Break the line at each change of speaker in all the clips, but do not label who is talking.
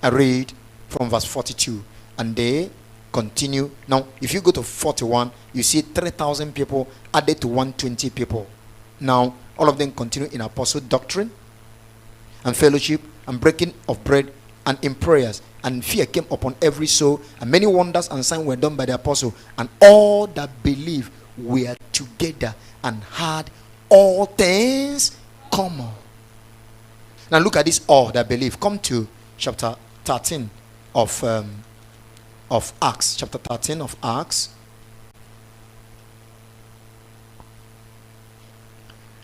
I read from verse 42. And they continue. Now, if you go to 41, you see 3,000 people added to 120 people. Now, all of them continue in apostle doctrine and fellowship and breaking of bread and in prayers. And fear came upon every soul, and many wonders and signs were done by the apostle. And all that believed were together and had all things common. Now look at this, all that believe. Come to chapter 13 of Acts. Chapter 13 of Acts.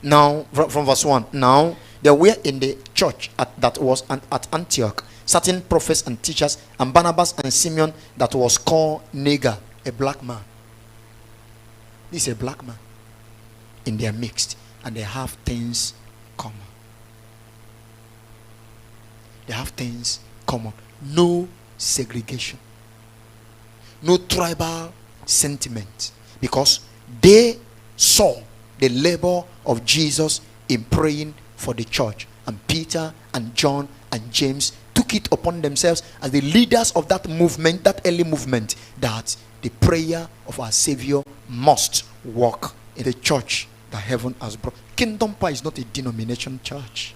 Now, from verse 1. Now, there were in the church that was at Antioch certain prophets and teachers, and Barnabas and Simeon that was called Niger, a black man. This is a black man in their midst, and they have things common. They have things common. No segregation, no tribal sentiment, because they saw the labor of Jesus in praying for the church, and Peter and John and James took it upon themselves as the leaders of that movement, that early movement, that the prayer of our Savior must work in the church that heaven has brought. Kingdom Power is not a denomination church.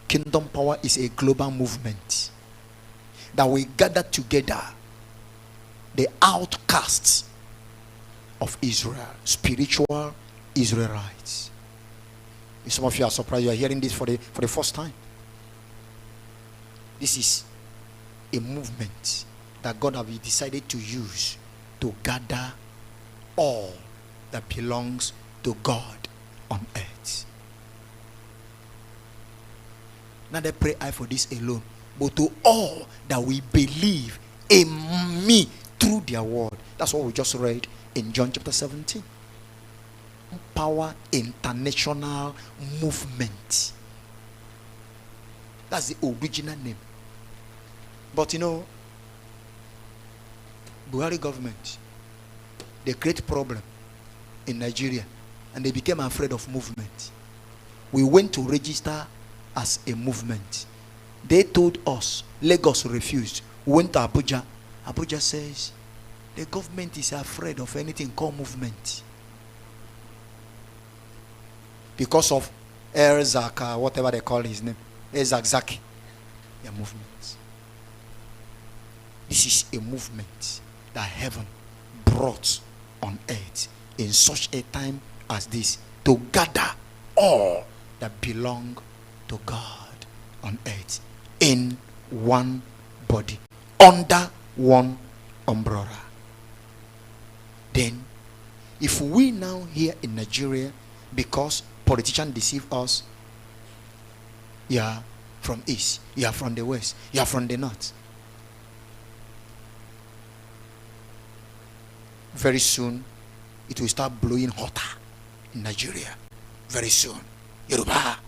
Kingdom Power is a global movement that we gather together the outcasts of Israel, spiritual Israelites. Some of you are surprised you are hearing this for the first time. This is a movement that God has decided to use to gather all that belongs to God on earth. Not they pray I for this alone, but to all that we believe in me through their word. That's what we just read in John chapter 17. Power International Movement. That's the original name. But you know, Buhari government, they create problem in Nigeria, and they became afraid of movement. We went to register as a movement. They told us, Lagos refused. We went to Abuja. Abuja says, the government is afraid of anything called movement. Because of Erzak, whatever they call his name, Erzak, their movements. This is a movement that heaven brought on earth in such a time as this, to gather all that belong to God on earth in one body, under one umbrella. Then, if we now here in Nigeria, because politicians deceive us, you are from east, you are from the west, you are from the north. Very soon, it will start blowing hotter in Nigeria. Very soon. Yoruba,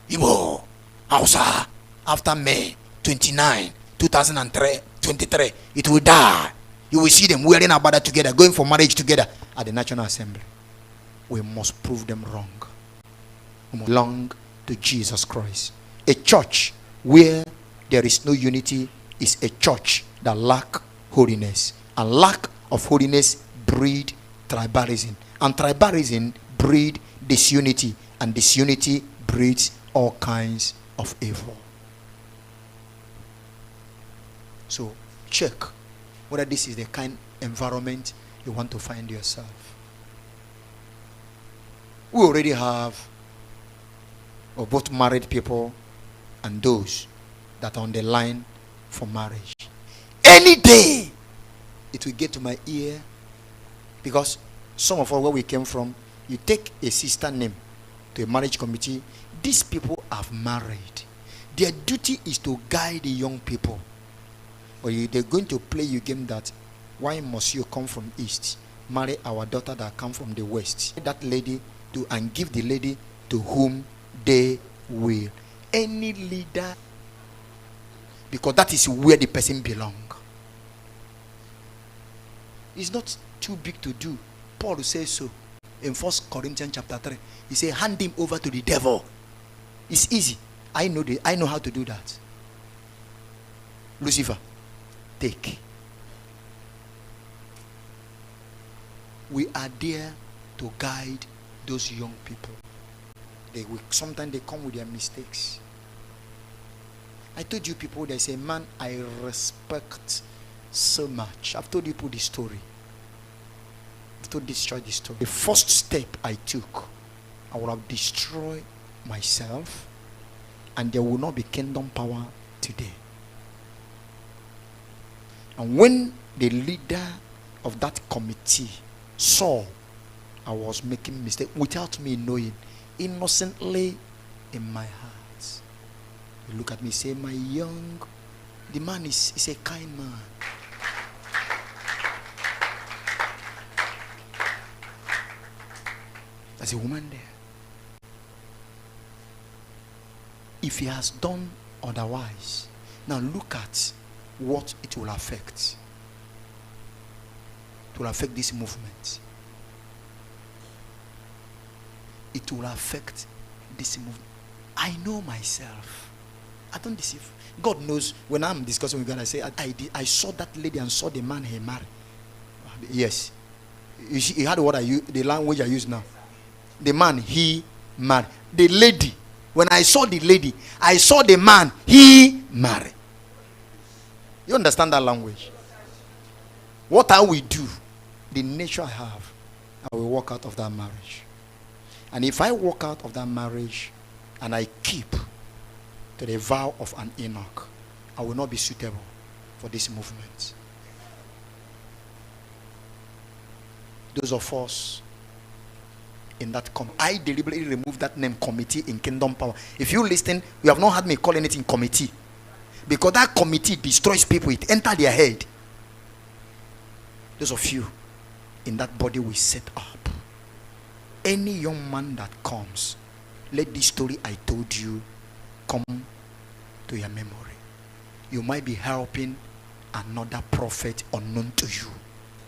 Igbo, Hausa, after May 29, 2023, it will die. You will see them wearing abada together, going for marriage together at the National Assembly. We must prove them wrong. We belong to Jesus Christ. A church where there is no unity is a church that lacks holiness. And lack of holiness breed tribalism, and tribalism breed disunity, and disunity breeds all kinds of evil. So check whether this is the kind of environment you want to find yourself. We already have both married people and those that are on the line for marriage. Any day it will get to my ear, because some of us, where we came from, you take a sister name to a marriage committee. These people have married. Their duty is to guide the young people. But they're going to play you game that, why must you come from east, marry our daughter that come from the west? That lady to, and give the lady to whom they will. Any leader, because that is where the person belongs. It's not too big to do. Paul says so in 1 Corinthians chapter 3. He says, hand him over to the devil. It's easy. I know how to do that. Lucifer, take. We are there to guide those young people. Sometimes they come with their mistakes. I told you people, there's a man I respect so much. I've told you people the story. To destroy the story. The first step I took, I would have destroyed myself, and there will not be kingdom power today. And when the leader of that committee saw I was making mistake without me knowing, innocently in my heart, he look at me, say, my young, the man is a kind man. There's a woman there. If he has done otherwise, now look at what it will affect. It will affect this movement. It will affect this movement. I know myself. I don't deceive. God knows. When I'm discussing with God, I say, I saw that lady and saw the man he married. Yes. You heard what I use, the language I use now. The man he married. The lady. When I saw the lady, I saw the man he married. You understand that language? What I will do, the nature I have, I will walk out of that marriage. And if I walk out of that marriage and I keep to the vow of an Enoch, I will not be suitable for this movement. Those of us in that I deliberately removed that name committee in Kingdom Power. If you listen, you have not heard me call anything committee, because that committee destroys people. It enters their head. Those of you in that body we set up. Any young man that comes, let this story I told you come to your memory. You might be helping another prophet unknown to you.